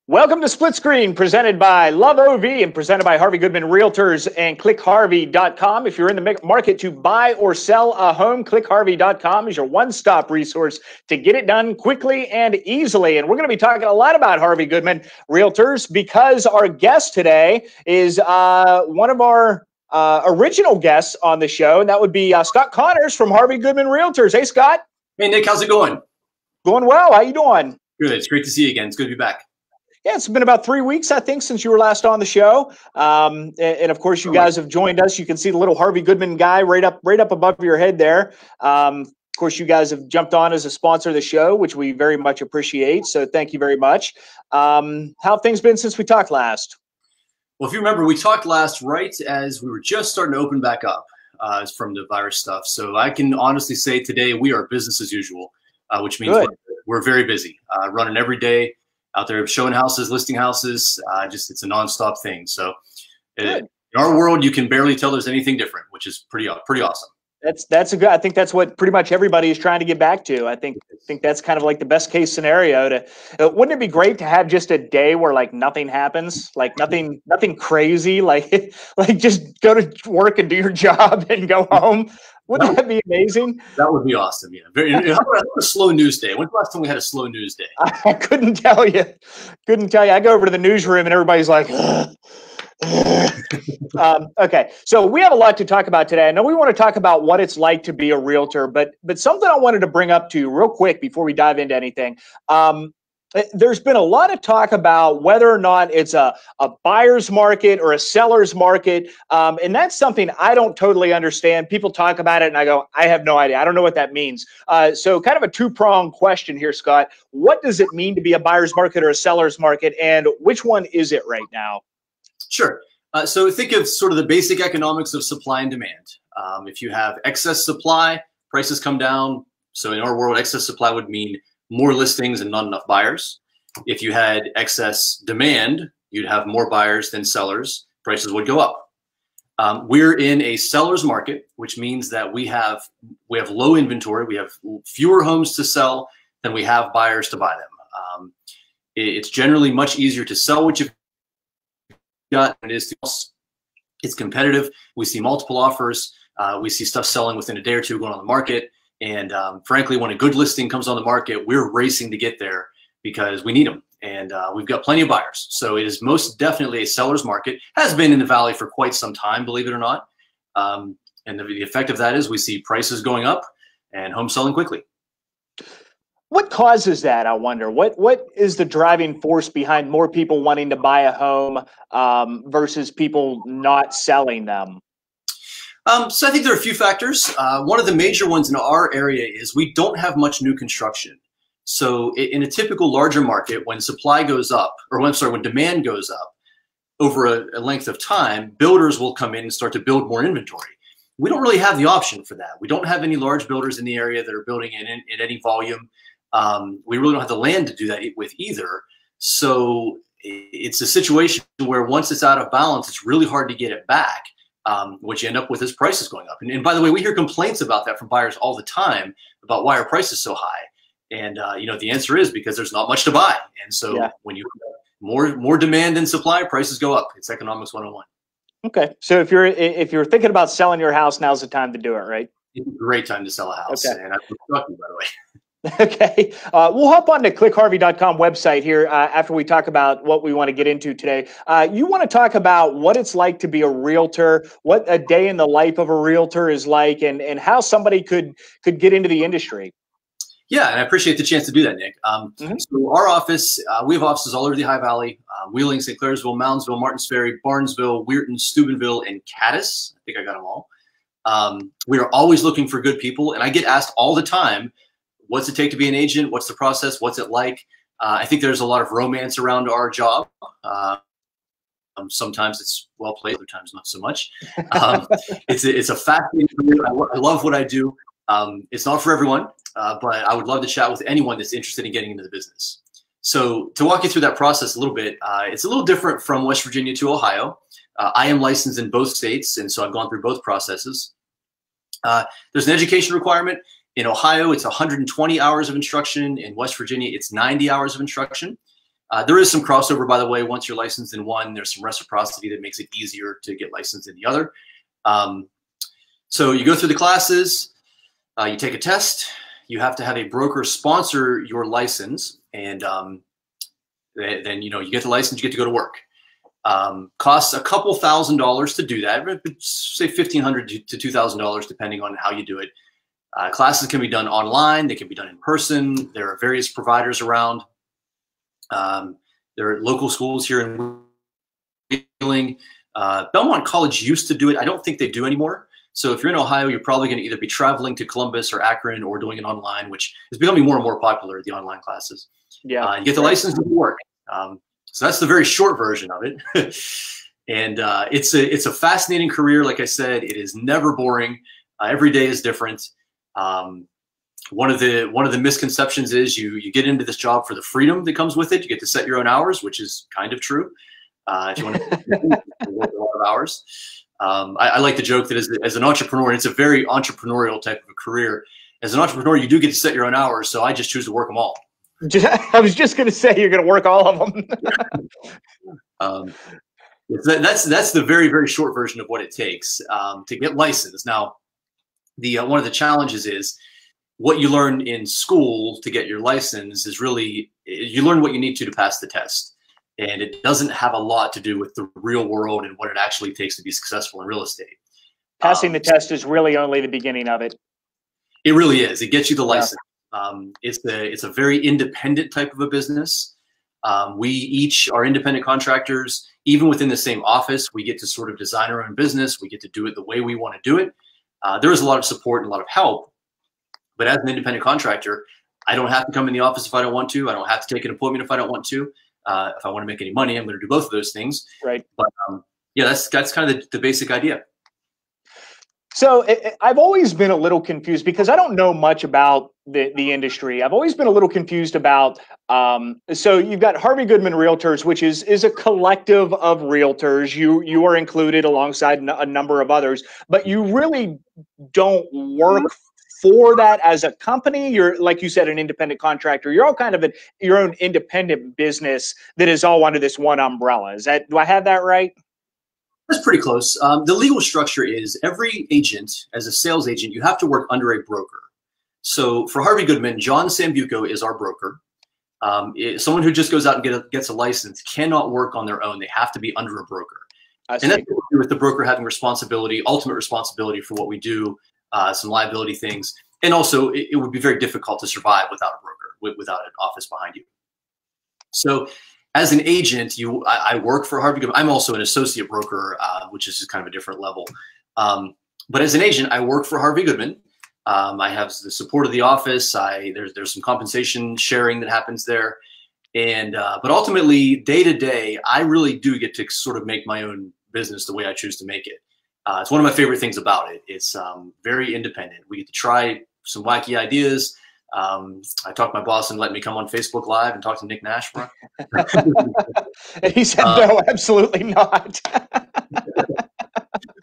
Welcome to Split Screen, presented by Love OV and presented by Harvey Goodman Realtors and ClickHarvey.com. If you're in the market to buy or sell a home, ClickHarvey.com is your one-stop resource to get it done quickly and easily. And we're going to be talking a lot about Harvey Goodman Realtors because our guest today is one of our original guests on the show, and that would be Scott Connors from Harvey Goodman Realtors. Hey, Scott. Hey, Nick. How's it going? Going well. How you doing? Good. It's great to see you again. It's good to be back. Yeah, it's been about 3 weeks, I think, since you were last on the show. And of course, you guys have joined us. You can see the little Harvey Goodman guy right up above your head there. Of course, you guys have jumped on as a sponsor of the show, which we very much appreciate. So thank you very much. How have things been since we talked last? Well, if you remember, we talked last right as we were just starting to open back up from the virus stuff. So I can honestly say today we are business as usual, which means we're very busy, running every day. Out there showing houses, listing houses, it's a nonstop thing. So in our world, you can barely tell there's anything different, which is pretty awesome. That's a good. I think that's what pretty much everybody is trying to get back to. I think that's kind of like the best case scenario. Wouldn't it be great to have just a day where like nothing happens, like nothing crazy, like just go to work and do your job and go home? Wouldn't that be amazing? That would be awesome. Yeah. How about a slow news day? When's the last time we had a slow news day? I couldn't tell you. I go over to the newsroom and everybody's like, okay. So we have a lot to talk about today. I know we want to talk about what it's like to be a realtor, but something I wanted to bring up to you real quick before we dive into anything. There's been a lot of talk about whether or not it's a buyer's market or a seller's market. And that's something I don't totally understand. People talk about it and I go, I have no idea. I don't know what that means. So kind of a two-pronged question here, Scott. What does it mean to be a buyer's market or a seller's market? And which one is it right now? Sure. So think of sort of the basic economics of supply and demand. If you have excess supply, prices come down. So in our world, excess supply would mean more listings and not enough buyers. If you had excess demand, you'd have more buyers than sellers. Prices would go up. We're in a seller's market, which means that we have low inventory. We have fewer homes to sell than we have buyers to buy them. It's generally much easier to sell what you've got than it is to sell. It's competitive. We see multiple offers. We see stuff selling within a day or two going on the market. And frankly, when a good listing comes on the market, we're racing to get there because we need them. And we've got plenty of buyers. So it is most definitely a seller's market. Has been in the Valley for quite some time, believe it or not. And the effect of that is we see prices going up and homes selling quickly. What causes that, I wonder? What is the driving force behind more people wanting to buy a home versus people not selling them? So I think there are a few factors. One of the major ones in our area is we don't have much new construction. So in a typical larger market, when supply goes up, when demand goes up over a length of time, builders will come in and start to build more inventory. We don't really have the option for that. We don't have any large builders in the area that are building in any volume. We really don't have the land to do that with either. So it's a situation where once it's out of balance, it's really hard to get it back. What you end up with is prices going up. And by the way, we hear complaints about that from buyers all the time about why are prices so high. And the answer is because there's not much to buy. And so when you have more demand than supply, prices go up. It's economics 101. Okay. So if you're thinking about selling your house, now's the time to do it, right? It's a great time to sell a house. Okay. And I'm lucky, by the way. Okay. We'll hop on the ClickHarvey.com website here after we talk about what we want to get into today. You want to talk about what it's like to be a realtor, what a day in the life of a realtor is like, and how somebody could get into the industry. Yeah, and I appreciate the chance to do that, Nick. So our office, we have offices all over the High Valley, Wheeling, St. Clairsville, Moundsville, Martins Ferry, Barnesville, Weirton, Steubenville, and Caddis. I think I got them all. We are always looking for good people, and I get asked all the time, what's it take to be an agent? What's the process? What's it like? I think there's a lot of romance around our job. Sometimes it's well played, other times not so much. It's a fascinating career. I love what I do. It's not for everyone, but I would love to chat with anyone that's interested in getting into the business. So to walk you through that process a little bit, it's a little different from West Virginia to Ohio. I am licensed in both states, and so I've gone through both processes. There's an education requirement. In Ohio, it's 120 hours of instruction. In West Virginia, it's 90 hours of instruction. There is some crossover, by the way. Once you're licensed in one, there's some reciprocity that makes it easier to get licensed in the other. So you go through the classes, you take a test, you have to have a broker sponsor your license, and then you get the license, you get to go to work. Costs a couple $1,000s to do that, say $1,500 to $2,000 depending on how you do it. Classes can be done online, they can be done in person. There are various providers around. There are local schools here in Wheeling. Belmont College used to do it. I don't think they do anymore. So if you're in Ohio, you're probably going to either be traveling to Columbus or Akron or doing it online, which is becoming more and more popular, the online classes. Yeah, you get the license to work. So that's the very short version of it. And it's a fascinating career. Like I said, it is never boring. Every day is different. One of the misconceptions is you get into this job for the freedom that comes with it. You get to set your own hours, which is kind of true. If you want to work a lot of hours. I like to joke that as an entrepreneur, and it's a very entrepreneurial type of a career. As an entrepreneur, you do get to set your own hours, so I just choose to work them all. I was just going to say you're going to work all of them. That's the very, very short version of what it takes to get licensed. Now, one of the challenges is what you learn in school to get your license is really, you learn what you need to pass the test. And it doesn't have a lot to do with the real world and what it actually takes to be successful in real estate. Passing the test is really only the beginning of it. It really is. It gets you the license. It's a very independent type of a business. We each are independent contractors. Even within the same office, we get to sort of design our own business. We get to do it the way we want to do it. There is a lot of support and a lot of help. But as an independent contractor, I don't have to come in the office if I don't want to. I don't have to take an appointment if I don't want to. If I want to make any money, I'm going to do both of those things. Right. But yeah, that's kind of the basic idea. So I've always been a little confused because I don't know much about the industry. I've always been a little confused about, so you've got Harvey Goodman Realtors, which is a collective of realtors. You are included alongside a number of others, but you really don't work for that as a company. You're, like you said, an independent contractor. You're all kind of your own independent business that is all under this one umbrella. Do I have that right? That's pretty close. The legal structure is every agent, as a sales agent, you have to work under a broker. So for Harvey Goodman, John Sambuco is our broker. Someone who just goes out and gets a license cannot work on their own. They have to be under a broker. And that's with the broker having responsibility, ultimate responsibility for what we do, some liability things. And also, it would be very difficult to survive without a broker, without an office behind you. So as an agent, I work for Harvey Goodman. I'm also an associate broker, which is just kind of a different level. But as an agent, I work for Harvey Goodman. I have the support of the office. There's some compensation sharing that happens there. And but ultimately, day to day, I really do get to sort of make my own business the way I choose to make it. It's one of my favorite things about it. It's very independent. We get to try some wacky ideas. I talked my boss and let me come on Facebook Live and talk to Nick Nash. He said, no, absolutely not.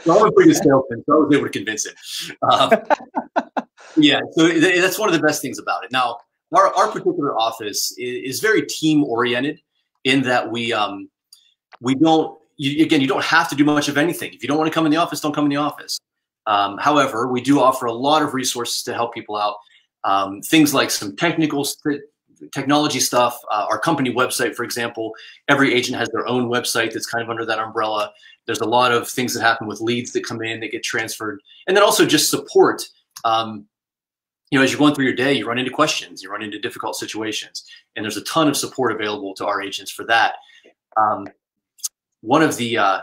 Well, I'm a pretty good salesman, so I was able to convince him. Yeah, so that's one of the best things about it. Now, our particular office is very team oriented in that we don't, again, you don't have to do much of anything. If you don't want to come in the office, don't come in the office. However, we do offer a lot of resources to help people out. Things like some technology stuff, our company website, for example. Every agent has their own website that's kind of under that umbrella. There's a lot of things that happen with leads that come in, that get transferred. And then also just support. As you're going through your day, you run into questions, you run into difficult situations, and there's a ton of support available to our agents for that. One of the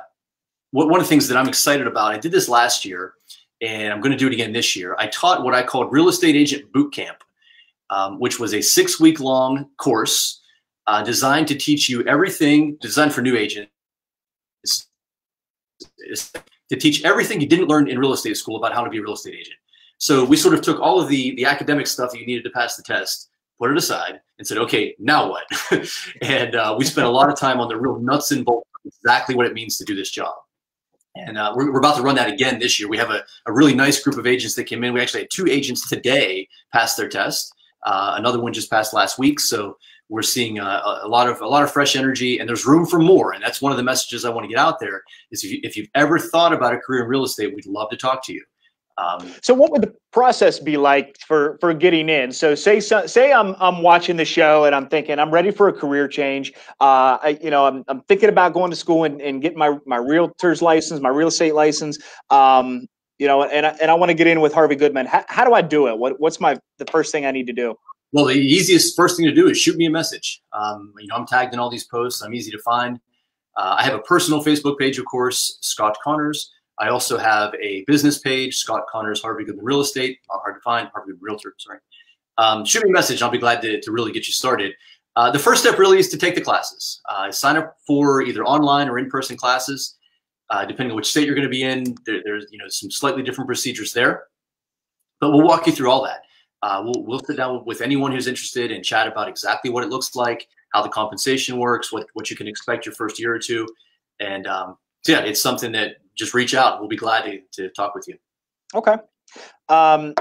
things that I'm excited about, I did this last year, and I'm going to do it again this year. I taught what I called Real Estate Agent Boot Camp, which was a 6-week-long course designed to teach you everything, designed for new agents, to teach everything you didn't learn in real estate school about how to be a real estate agent. So we sort of took all of the academic stuff that you needed to pass the test, put it aside, and said, okay, now what? And we spent a lot of time on the real nuts and bolts of exactly what it means to do this job. And we're about to run that again this year. We have a really nice group of agents that came in. We actually had 2 agents today pass their test. Another one just passed last week. So We're seeing a lot of fresh energy, and there's room for more. And that's one of the messages I want to get out there is if you've ever thought about a career in real estate, we'd love to talk to you. So what would the process be like for getting in? So say I'm watching the show and I'm thinking I'm ready for a career change. I'm thinking about going to school and getting my realtor's license, my real estate license. And I want to get in with Harvey Goodman. How do I do it? What's the first thing I need to do? Well, the easiest first thing to do is shoot me a message. I'm tagged in all these posts. I'm easy to find. I have a personal Facebook page, of course, Scott Connors. I also have a business page, Scott Connors, Harvey Goodman Real Estate. Not hard to find, Harvey Goodman Realtor, sorry. Shoot me a message. I'll be glad to really get you started. The first step really is to take the classes. Sign up for either online or in-person classes. Depending on which state you're going to be in, there's some slightly different procedures there. But we'll walk you through all that. We'll sit down with anyone who's interested and chat about exactly what it looks like, how the compensation works, what you can expect your first year or two. And yeah, it's something that just reach out. We'll be glad to talk with you. Okay. I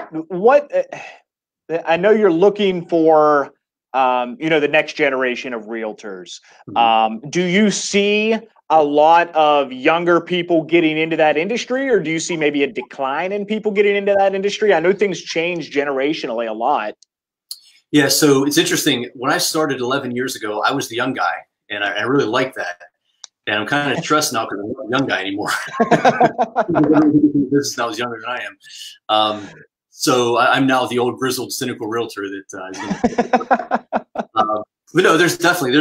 know you're looking for, the next generation of realtors. Mm-hmm. Do you see a lot of younger people getting into that industry, or do you see maybe a decline in people getting into that industry? I know things change generationally a lot. Yeah, so it's interesting. When I started 11 years ago, I was the young guy, and I really liked that. And I'm kind of stressed now because I'm not a young guy anymore. This is now as younger than I am. So I'm now the old grizzled cynical realtor that but no, there's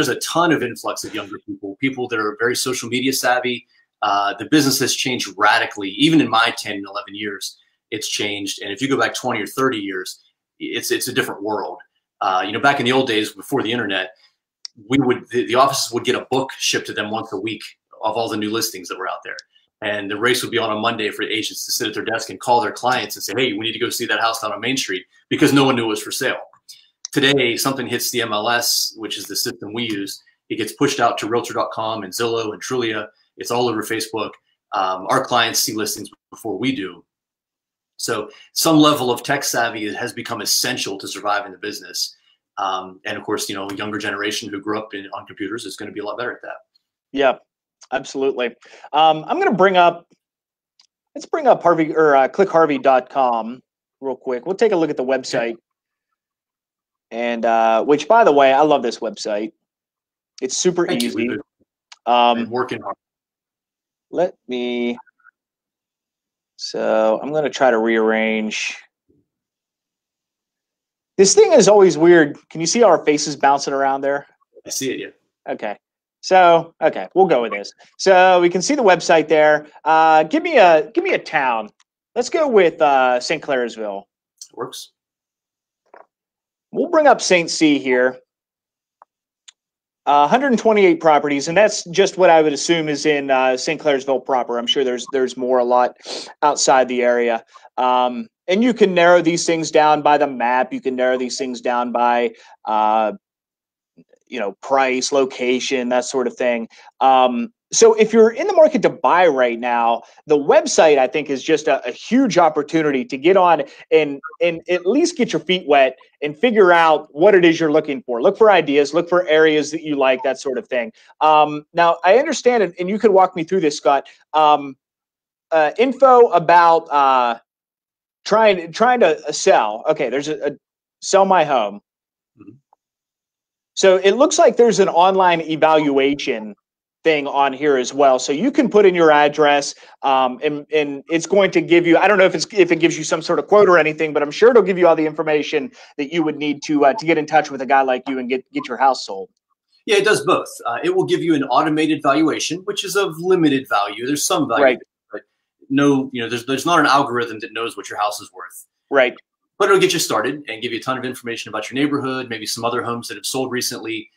a ton of influx of younger people that are very social media savvy. The business has changed radically. Even in my 10 and 11 years, it's changed. And if you go back 20 or 30 years, it's a different world. Back in the old days before the internet, the offices would get a book shipped to them once a week of all the new listings that were out there. And the race would be on Monday for agents to sit at their desk and call their clients and say, hey, we need to go see that house down on Main Street, because no one knew it was for sale. Today, something hits the MLS, which is the system we use. It gets pushed out to Realtor.com and Zillow and Trulia. It's all over Facebook. Our clients see listings before we do. So some level of tech savvy has become essential to survive in the business. And of course, a younger generation who grew up on computers is going to be a lot better at that. Yeah, absolutely. I'm going to let's bring up Harvey or clickharvey.com real quick. We'll take a look at the website. And which, by the way, I love this website. It's super easy. I'm working hard. So I'm going to try to rearrange. This thing is always weird. Can you see our faces bouncing around there? I see it, yeah. Okay. So, okay, we'll go with this. So we can see the website there. Give me a town. Let's go with St. Clairsville. Works. We'll bring up St. C here. 128 properties, and that's just what I would assume is in St. Clairsville proper. I'm sure there's more a lot outside the area. And you can narrow these things down by the map. You can narrow these things down by price, location, that sort of thing. So if you're in the market to buy right now, the website, I think, is just a huge opportunity to get on and at least get your feet wet and figure out what it is you're looking for. Look for ideas, look for areas that you like, that sort of thing. Now, I understand it, and you could walk me through this, Scott. Info about trying to sell. Okay, there's a sell my home. Mm-hmm. So it looks like there's an online evaluation thing on here as well. So you can put in your address, and it's going to give you, I don't know if it gives you some sort of quote or anything, but I'm sure it'll give you all the information that you would need to get in touch with a guy like you and get your house sold. Yeah, it does both. It will give you an automated valuation, which is of limited value. There's some value, right, but no, there's not an algorithm that knows what your house is worth. Right. But it'll get you started and give you a ton of information about your neighborhood, maybe some other homes that have sold recently.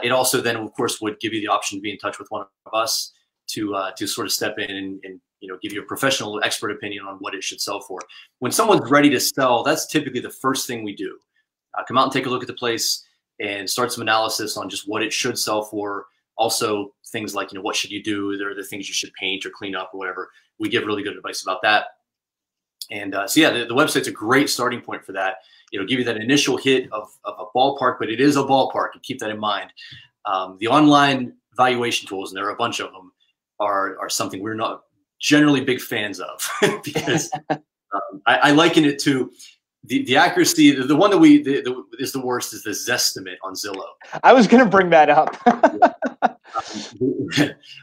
It also then, of course, would give you the option to be in touch with one of us to sort of step in and give you a professional expert opinion on what it should sell for. When someone's ready to sell, that's typically the first thing we do. Come out and take a look at the place and start some analysis on just what it should sell for. Also, things like, what should you do? There are the things you should paint or clean up or whatever. We give really good advice about that. And so, yeah, the website's a great starting point for that. give you that initial hit of a ballpark, but it is a ballpark, and keep that in mind. The online valuation tools, and there are a bunch of them, are something we're not generally big fans of because I liken it to the accuracy. The one that is the worst is the Zestimate on Zillow. I was going to bring that up.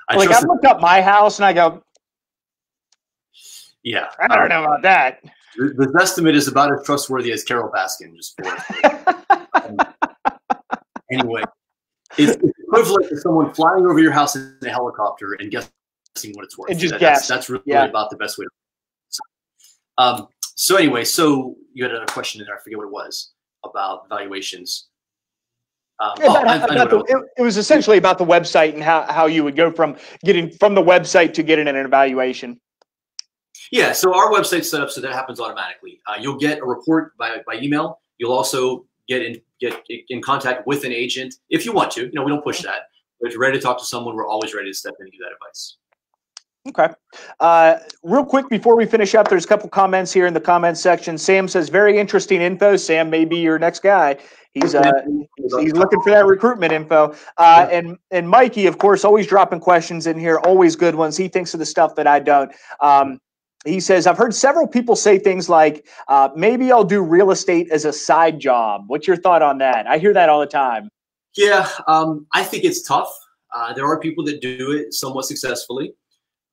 I looked up my house and I go, yeah, I don't know about that. The Zestimate is about as trustworthy as Carol Baskin. Anyway, it's equivalent to someone flying over your house in a helicopter and guessing what it's worth. And just that's really about the best way to. So anyway, so you had another question in there. I forget what it was about valuations. It was essentially about the website and how you would go from getting from the website to getting an evaluation. Yeah, so our website's set up so that happens automatically. You'll get a report by email. You'll also get in contact with an agent if you want to. We don't push that. But if you're ready to talk to someone, we're always ready to step in and give that advice. Okay. Real quick before we finish up, there's a couple comments here in the comments section. Sam says, very interesting info. Sam may be your next guy. He's looking for that recruitment info. And Mikey, of course, always dropping questions in here, always good ones. He thinks of the stuff that I don't. He says, I've heard several people say things like, maybe I'll do real estate as a side job. What's your thought on that? I hear that all the time. Yeah, I think it's tough. There are people that do it somewhat successfully.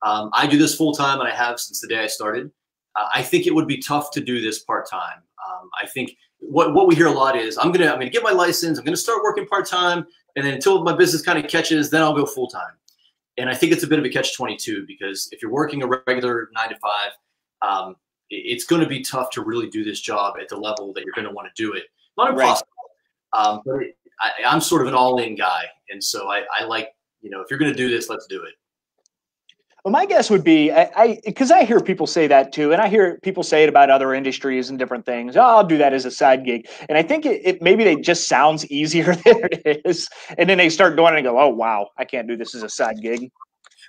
I do this full time, and I have since the day I started. I think it would be tough to do this part time. I think what we hear a lot is, I'm gonna get my license. I'm gonna start working part time, and then until my business kind of catches, then I'll go full time. And I think it's a bit of a catch-22 because if you're working a regular 9 to 5, it's going to be tough to really do this job at the level that you're going to want to do it. Not impossible, but I'm sort of an all-in guy, and so I like, if you're going to do this, let's do it. Well, my guess would be, because I hear people say that too, and I hear people say it about other industries and different things. Oh, I'll do that as a side gig, and I think it maybe it just sounds easier than it is, and then they start doing it and go, oh wow, I can't do this as a side gig.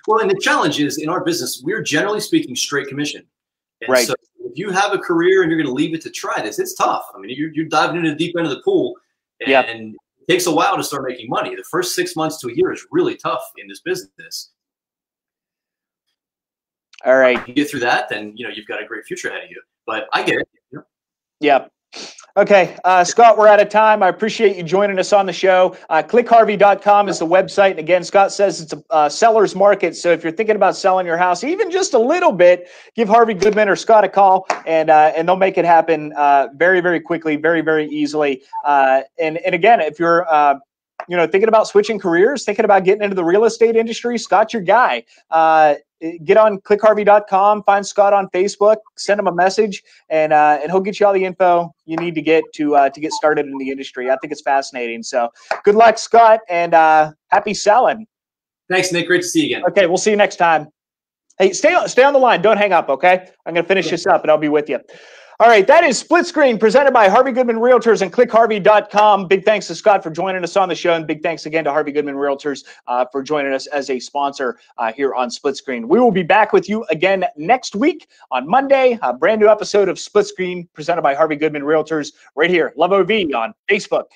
Well, and the challenge is in our business, we're generally speaking straight commission, and so if you have a career and you're going to leave it to try this, it's tough. I mean, you're diving into the deep end of the pool, and it takes a while to start making money. The first 6 months to a year is really tough in this business. All right. If you get through that, then you've got a great future ahead of you. But I get it. Yeah. Okay, Scott, we're out of time. I appreciate you joining us on the show. ClickHarvey.com is the website. And again, Scott says it's a seller's market. So if you're thinking about selling your house, even just a little bit, give Harvey Goodman or Scott a call, and they'll make it happen very, very quickly, very, very easily. And again, if you're thinking about switching careers, thinking about getting into the real estate industry, Scott's your guy. Get on clickharvey.com, find Scott on Facebook, send him a message, and he'll get you all the info you need to get started in the industry. I think it's fascinating. So good luck, Scott, and happy selling. Thanks, Nick. Great to see you again. Okay, we'll see you next time. Hey, stay on the line. Don't hang up, okay? I'm going to finish this up, and I'll be with you. All right, that is Split Screen presented by Harvey Goodman Realtors and ClickHarvey.com. Big thanks to Scott for joining us on the show, and big thanks again to Harvey Goodman Realtors for joining us as a sponsor here on Split Screen. We will be back with you again next week on Monday. A brand new episode of Split Screen presented by Harvey Goodman Realtors right here, Love OV on Facebook.